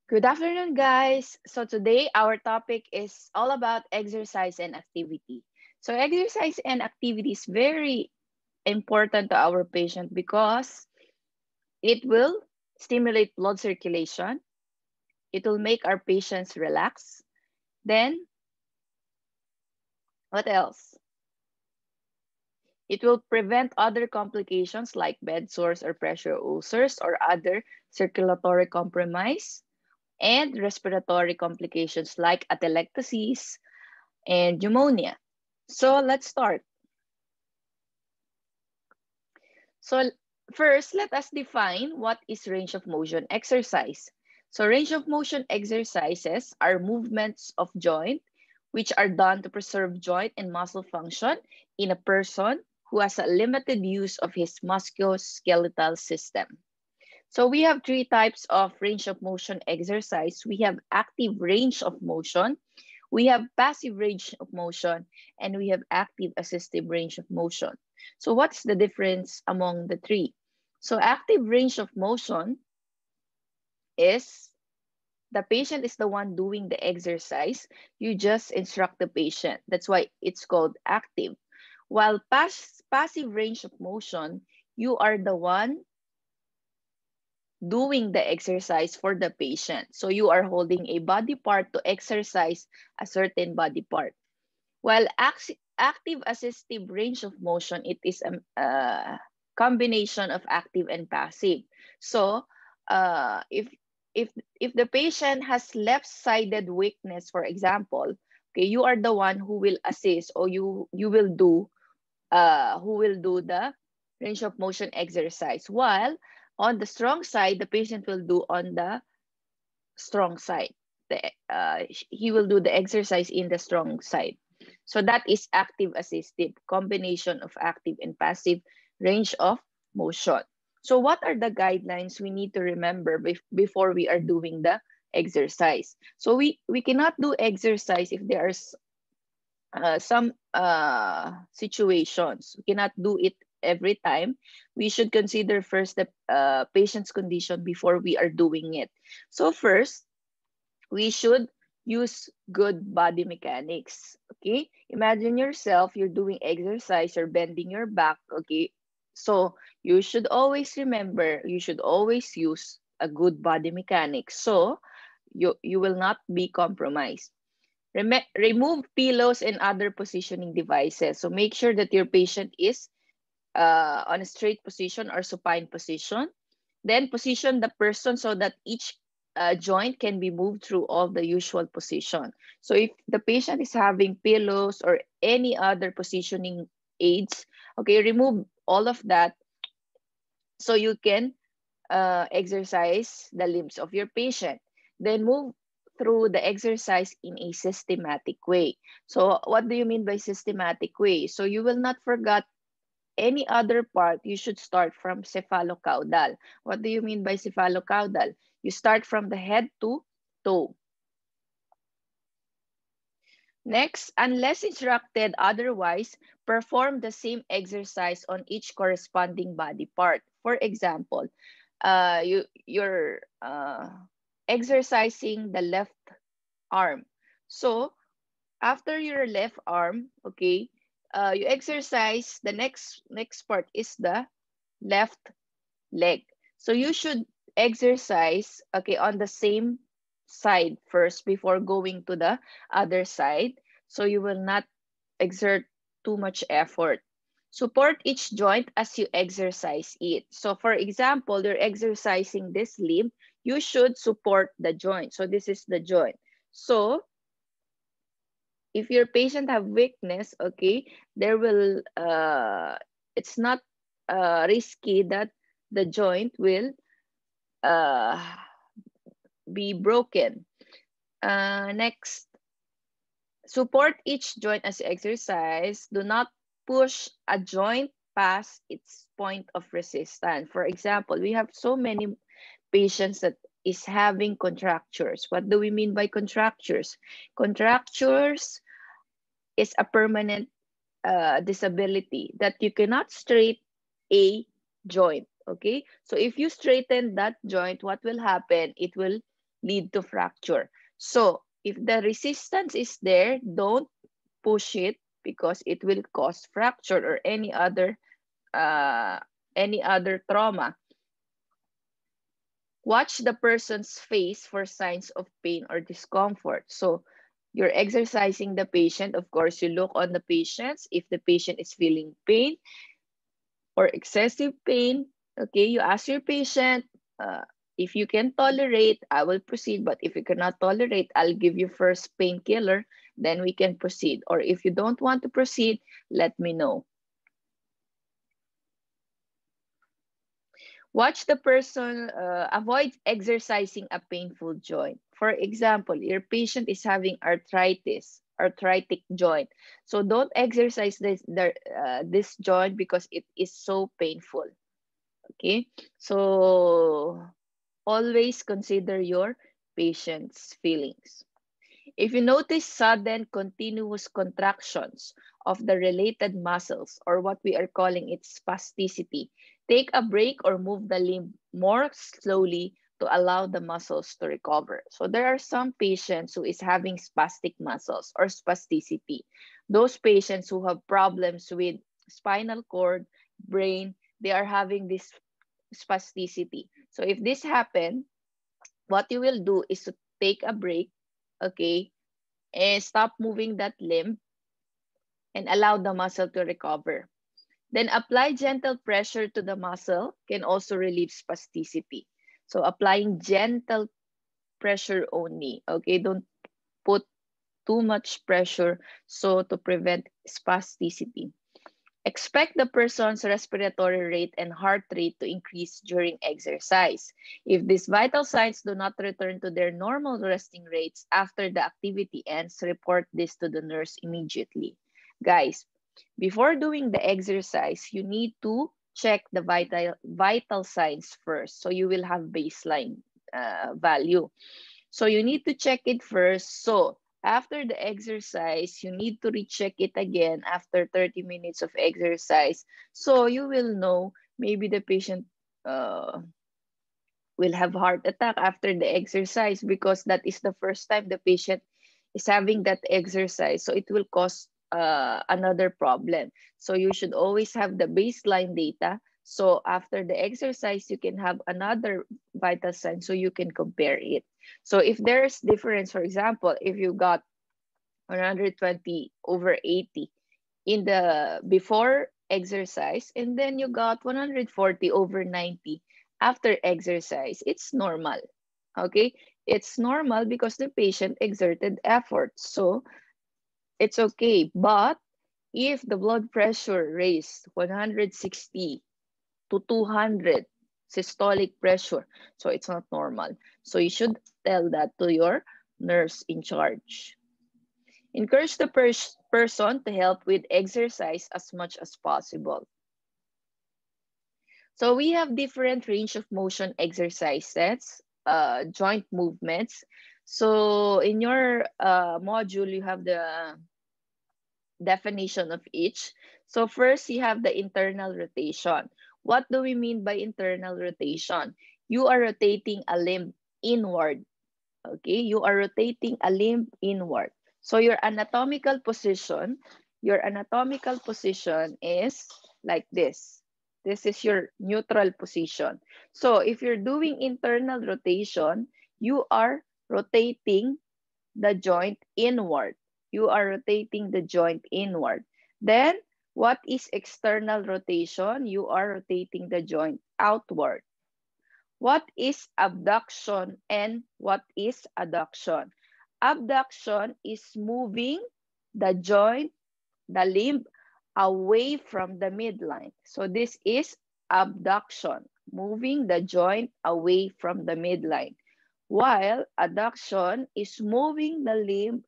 Good afternoon, guys. So today our topic is all about exercise and activity. So exercise and activity is very important to our patient because it will stimulate blood circulation. It will make our patients relax. Then what else? It will prevent other complications like bed sores or pressure ulcers or other circulatory compromise and respiratory complications like atelectasis and pneumonia. So let's start. So first, let us define what is range of motion exercise. So range of motion exercises are movements of joint which are done to preserve joint and muscle function in a person who has a limited use of his musculoskeletal system. So we have three types of range of motion exercise. We have active range of motion, we have passive range of motion, and we have active assistive range of motion. So what's the difference among the three? So active range of motion is the patient is the one doing the exercise. You just instruct the patient. That's why it's called active. While passive range of motion, you are the one doing the exercise for the patient. So you are holding a body part to exercise a certain body part. While active assistive range of motion, it is a combination of active and passive. So if if the patient has left-sided weakness, for example, okay, you are the one who will assist or you will do who will do the range of motion exercise. While on the strong side, the patient will do on the strong side. He will do the exercise in the strong side. So that is active assistive, combination of active and passive range of motion. So what are the guidelines we need to remember before we are doing the exercise? So we cannot do exercise if there are some situations. We cannot do it every time. We should consider first the patient's condition before we are doing it. So first, we should use good body mechanics. Okay, imagine yourself, you're doing exercise, you're bending your back. Okay, so you should always remember, you should always use a good body mechanics, so you will not be compromised. Remove pillows and other positioning devices. So make sure that your patient is on a straight position or supine position. Then position the person so that each joint can be moved through all the usual position. So if the patient is having pillows or any other positioning aids, okay, remove all of that so you can exercise the limbs of your patient. Then move through the exercise in a systematic way. So what do you mean by systematic way? So you will not forget any other part. You should start from cephalocaudal. What do you mean by cephalocaudal? You start from the head to toe. Next, unless instructed otherwise, perform the same exercise on each corresponding body part. For example, you're exercising the left arm. So after your left arm, okay, you exercise the next part is the left leg. So you should exercise, okay, on the same side first before going to the other side. So you will not exert too much effort. Support each joint as you exercise it. So for example, you're exercising this limb, you should support the joint. So this is the joint. So if your patient have weakness, okay, there will it's not risky that the joint will uh, be broken. Next, support each joint as you exercise. Do not push a joint past its point of resistance. For example, we have so many patients that is having contractures. What do we mean by contractures? Contractures is a permanent disability that you cannot straight a joint. Okay, so if you straighten that joint, what will happen? It will lead to fracture. So if the resistance is there, don't push it because it will cause fracture or uh, any other trauma. Watch the person's face for signs of pain or discomfort. So you're exercising the patient. Of course, you look on the patient. If the patient is feeling pain or excessive pain, okay, you ask your patient, uh, if you can tolerate, I will proceed. But if you cannot tolerate, I'll give you first painkiller, then we can proceed. Or if you don't want to proceed, let me know. Watch the person, avoid exercising a painful joint. For example, your patient is having arthritic joint. So don't exercise this joint because it is so painful. Okay, so always consider your patient's feelings. If you notice sudden continuous contractions of the related muscles, or what we are calling it spasticity, take a break or move the limb more slowly to allow the muscles to recover. So there are some patients who is having spastic muscles or spasticity. Those patients who have problems with spinal cord, brain, they are having this spasticity. So if this happen, what you will do is to take a break, okay, and stop moving that limb and allow the muscle to recover. Then apply gentle pressure to the muscle can also relieve spasticity. So applying gentle pressure only, okay? Don't put too much pressure so to prevent spasticity. Expect the person's respiratory rate and heart rate to increase during exercise. If these vital signs do not return to their normal resting rates after the activity ends, report this to the nurse immediately. Guys, before doing the exercise, you need to check the vital signs first. So you will have baseline value. So you need to check it first. So after the exercise, you need to recheck it again after 30 minutes of exercise. So you will know maybe the patient will have heart attack after the exercise because that is the first time the patient is having that exercise. So it will cause another problem. So you should always have the baseline data. So after the exercise, you can have another vital sign so you can compare it. So if there's difference, for example, if you got 120 over 80 in the before exercise and then you got 140 over 90 after exercise, it's normal. Okay, it's normal because the patient exerted effort, so it's okay. But if the blood pressure raised 160 to 200 systolic pressure, so it's not normal. So you should tell that to your nurse in charge. Encourage the person to help with exercise as much as possible. So we have different range of motion exercises, joint movements. So in your module, you have the definition of each. So first, you have the internal rotation. What do we mean by internal rotation? You are rotating a limb inward. Okay, you are rotating a limb inward. So your anatomical position is like this. This is your neutral position. So if you're doing internal rotation, you are rotating the joint inward. You are rotating the joint inward. Then, what is external rotation? You are rotating the joint outward. What is abduction and what is adduction? Abduction is moving the joint, the limb away from the midline. So this is abduction, moving the joint away from the midline. While adduction is moving the limb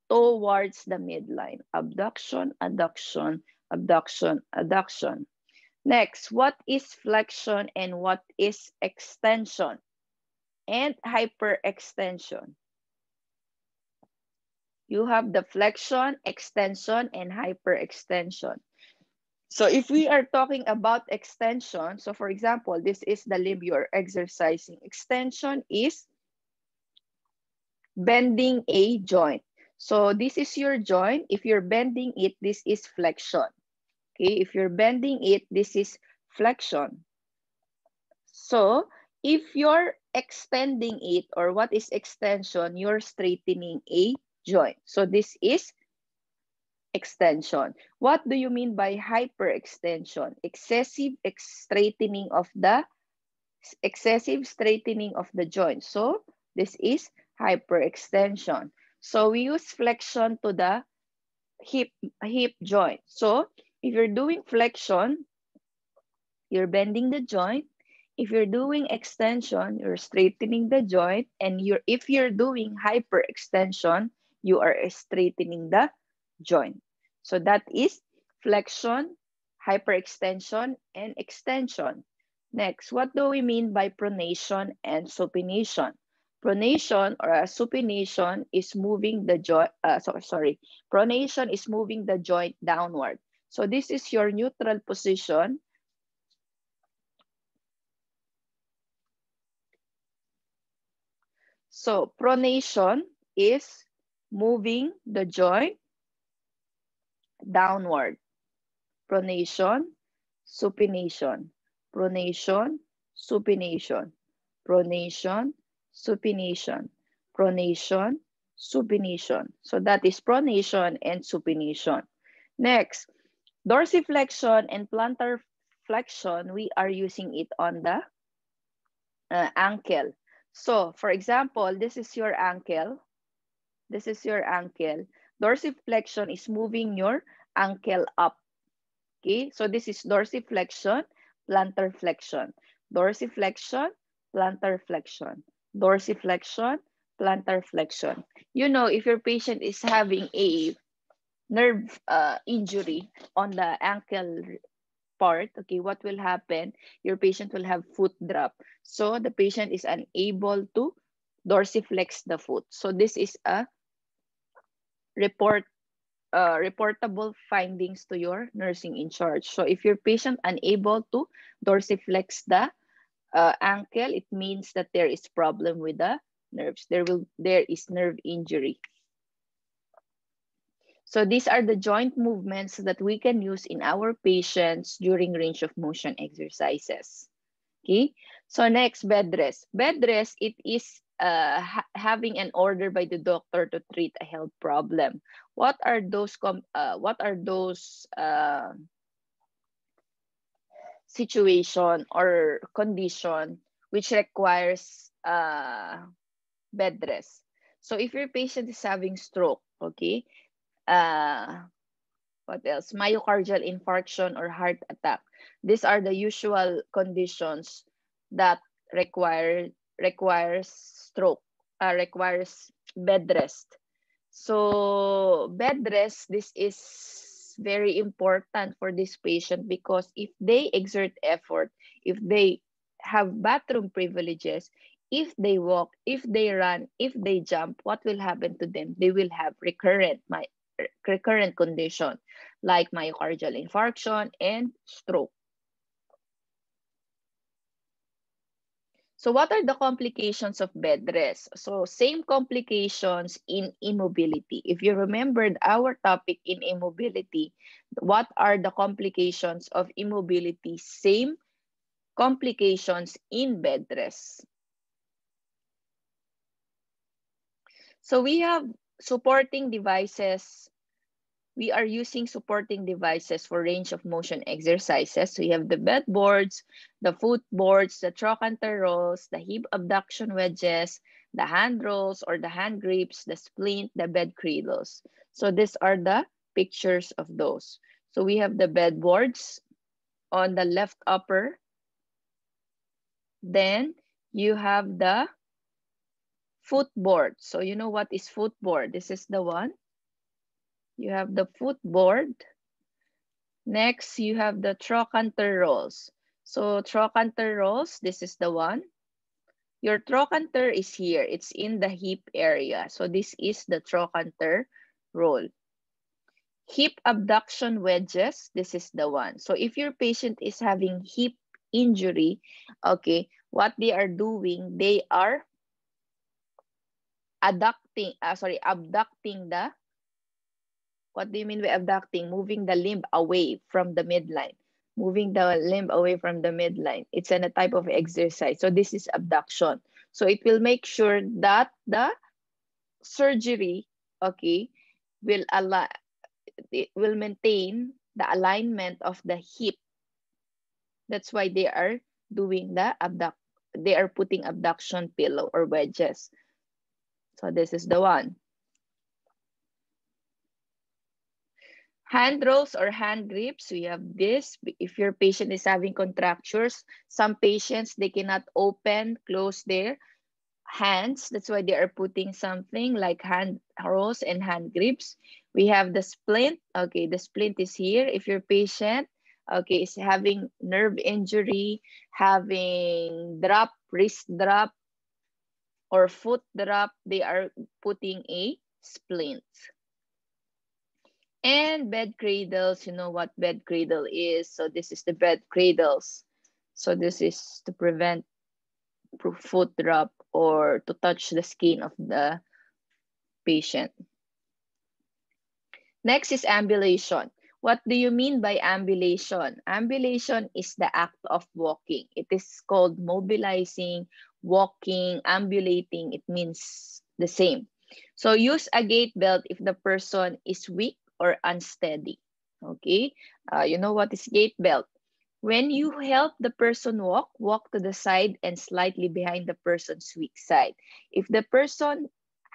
towards the midline. Abduction, adduction, abduction, adduction. Next, what is flexion and what is extension and hyperextension? You have the flexion, extension, and hyperextension. So if we are talking about extension, so for example, this is the limb you're exercising. Extension is bending a joint. So this is your joint. If you're bending it, this is flexion. Okay, if you're bending it, this is flexion. So if you're extending it, or what is extension, you're straightening a joint. So this is extension. What do you mean by hyperextension? Excessive straightening of the joint. So this is hyperextension. So we use flexion to the hip joint. So if you're doing flexion, you're bending the joint. If you're doing extension, you're straightening the joint. And if you're doing hyperextension, you are straightening the joint. So that is flexion, hyperextension, and extension. Next, what do we mean by pronation and supination? Pronation or supination is moving the joint, pronation is moving the joint downward. So this is your neutral position. So pronation is moving the joint downward. Pronation, supination, pronation, supination, pronation, supination, pronation, supination. So that is pronation and supination. Next, dorsiflexion and plantar flexion, we are using it on the ankle. So for example, this is your ankle. This is your ankle. Dorsiflexion is moving your ankle up. Okay, so this is dorsiflexion, plantar flexion. Dorsiflexion, plantar flexion. Dorsiflexion, plantar flexion. You know, if your patient is having a nerve injury on the ankle part, okay, what will happen? Your patient will have foot drop. So the patient is unable to dorsiflex the foot. So this is a reportable findings to your nursing in charge. So if your patient unable to dorsiflex the ankle, it means that there is problem with the nerves. There is nerve injury. So these are the joint movements that we can use in our patients during range of motion exercises. Okay, so next, bed rest. Bed rest, it is having an order by the doctor to treat a health problem. What are those situation or condition which requires bed rest? So if your patient is having stroke, okay, what else? Myocardial infarction or heart attack. These are the usual conditions that requires stroke, requires bed rest. So bed rest, this is very important for this patient because if they exert effort, if they have bathroom privileges, if they walk, if they run, if they jump, what will happen to them? They will have recurrent condition like myocardial infarction and stroke. So what are the complications of bed rest? So same complications in immobility. If you remembered our topic in immobility, what are the complications of immobility? Same complications in bed rest. So we have supporting devices. We are using supporting devices for range of motion exercises. So you have the bed boards, the foot boards, the trochanter rolls, the hip abduction wedges, the hand rolls or the hand grips, the splint, the bed cradles. So these are the pictures of those. So we have the bed boards on the left upper. Then you have the footboard. So you know what is footboard? This is the one. You have the footboard. Next, you have the trochanter rolls. So trochanter rolls, this is the one. Your trochanter is here. It's in the hip area. So this is the trochanter roll. Hip abduction wedges, this is the one. So if your patient is having hip injury, okay, what they are doing, they are abducting the, what do you mean by abducting? Moving the limb away from the midline. Moving the limb away from the midline. It's a type of exercise. So this is abduction. So it will make sure that the surgery, okay, will it will maintain the alignment of the hip. That's why they are doing the they are putting abduction pillow or wedges. So this is the one. Hand rolls or hand grips, we have this. If your patient is having contractures, some patients, they cannot open, close their hands. That's why they are putting something like hand rolls and hand grips. We have the splint. Okay, the splint is here. If your patient, okay, is having nerve injury, having drop, wrist drop, or foot drop, they are putting a splint. And bed cradles, you know what bed cradle is. So this is the bed cradles. So this is to prevent foot drop or to touch the skin of the patient. Next is ambulation. What do you mean by ambulation? Ambulation is the act of walking. It is called mobilizing, walking, ambulating. It means the same. So use a gait belt if the person is weak or unsteady. Okay, you know what is gait belt? When you help the person walk, walk to the side and slightly behind the person's weak side. If the person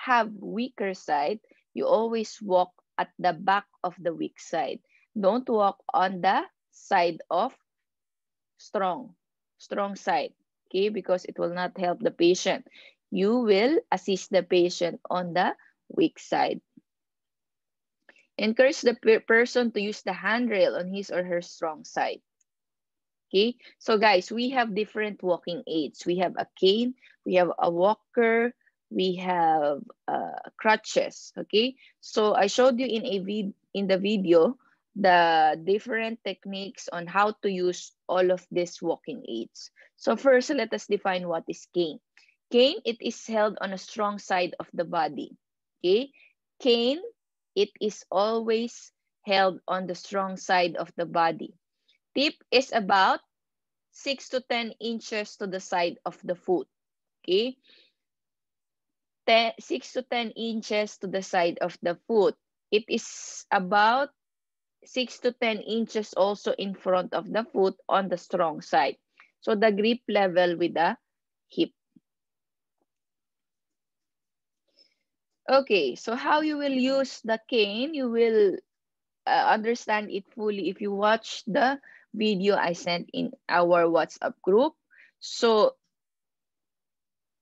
have weaker side, you always walk at the back of the weak side. Don't walk on the side of strong side, okay? Because it will not help the patient. You will assist the patient on the weak side. Encourage the person to use the handrail on his or her strong side. Okay, so guys, we have different walking aids. We have a cane, we have a walker, we have crutches. Okay, so I showed you in the video the different techniques on how to use all of these walking aids. So first, let us define what is cane. Cane, it is held on a strong side of the body. Okay, cane, it is always held on the strong side of the body. Tip is about 6 to 10 inches to the side of the foot. Okay, 6 to 10 inches to the side of the foot. It is about 6 to 10 inches also in front of the foot on the strong side. So the grip level with the hip. Okay, so how you will use the cane, you will understand it fully if you watch the video I sent in our WhatsApp group. So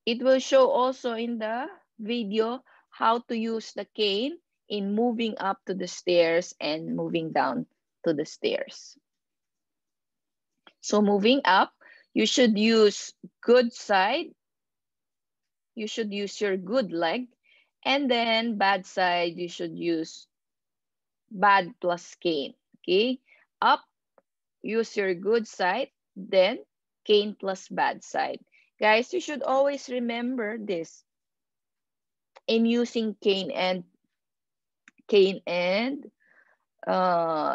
it will show also in the video how to use the cane in moving up to the stairs and moving down to the stairs. So moving up, you should use good side. You should use your good leg. And then bad side, you should use bad plus cane. Okay, up, use your good side, then cane plus bad side. Guys, you should always remember this in using cane and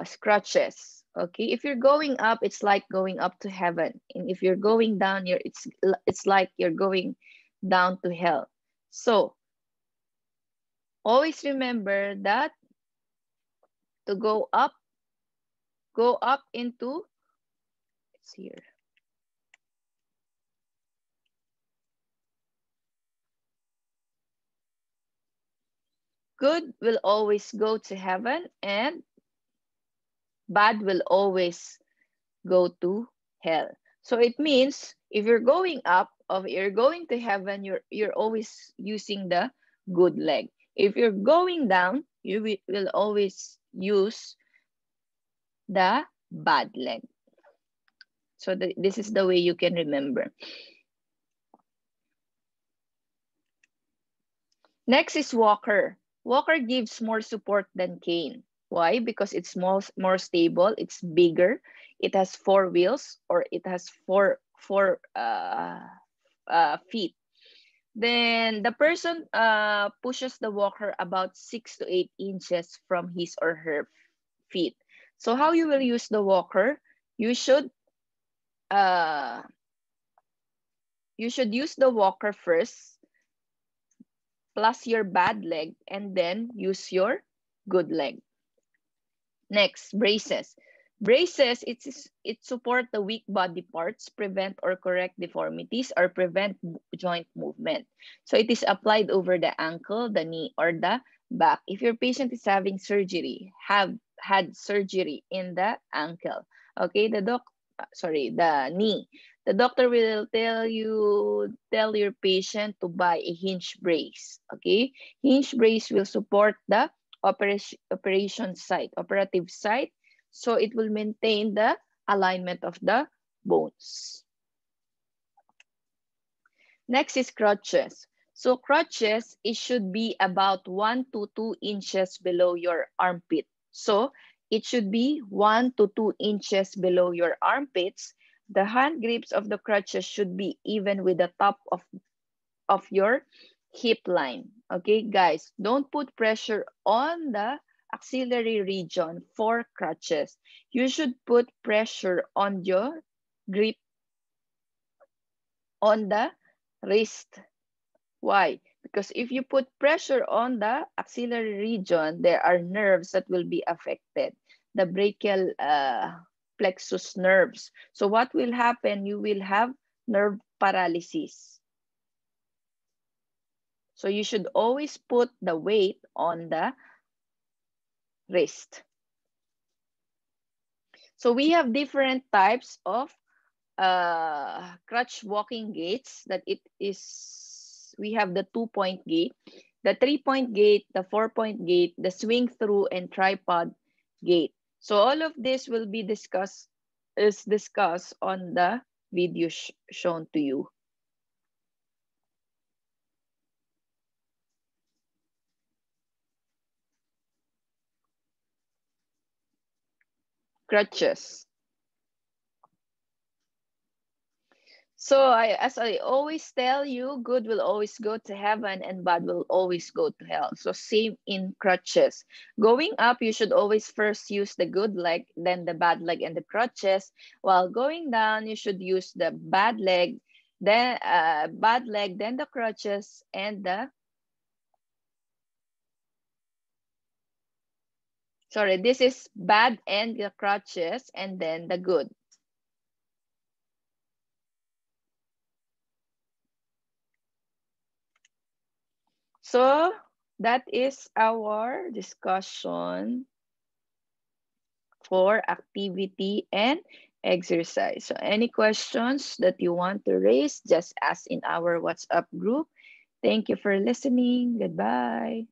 scratches. Okay, if you're going up, it's like going up to heaven, and if you're going down, it's like you're going down to hell. So always remember that to go up into, it's here. Good will always go to heaven and bad will always go to hell. So it means if you're going up, or you're going to heaven, you're always using the good leg. If you're going down, you will always use the bad leg. So this is the way you can remember. Next is walker. Walker gives more support than cane. Why? Because it's more stable, it's bigger, it has 4 wheels, or it has four feet. Then the person pushes the walker about 6 to 8 inches from his or her feet. So how you will use the walker? You should uh, use the walker first, plus your bad leg, and then use your good leg. Next, braces. Braces, it support the weak body parts, prevent or correct deformities, or prevent joint movement. So it is applied over the ankle, the knee, or the back. If your patient is having surgery, have had surgery in the ankle, okay, the knee. The doctor will tell your patient to buy a hinge brace. Okay, hinge brace will support the operative site, so it will maintain the alignment of the bones. Next is crutches. So crutches, it should be about 1 to 2 inches below your armpit. So it should be 1 to 2 inches below your armpits. The hand grips of the crutches should be even with the top of your hip line. Okay, guys, don't put pressure on the axillary region for crutches. You should put pressure on your grip on the wrist. Why? Because if you put pressure on the axillary region, there are nerves that will be affected, the brachial plexus nerves. So what will happen? You will have nerve paralysis. So you should always put the weight on the wrist. So we have different types of crutch walking gaits. We have the 2-point gait, the 3-point gait, the 4-point gait, the swing through, and tripod gait. So all of this will be discussed on the video shown to you. Crutches. So as I always tell you, good will always go to heaven and bad will always go to hell. So same in crutches. Going up, you should always first use the good leg, then the bad leg and the crutches. While going down, you should use the bad leg, then the crutches, and this is bad and the crutches, and then the good. So that is our discussion for activity and exercise. So any questions that you want to raise, just ask in our WhatsApp group. Thank you for listening. Goodbye.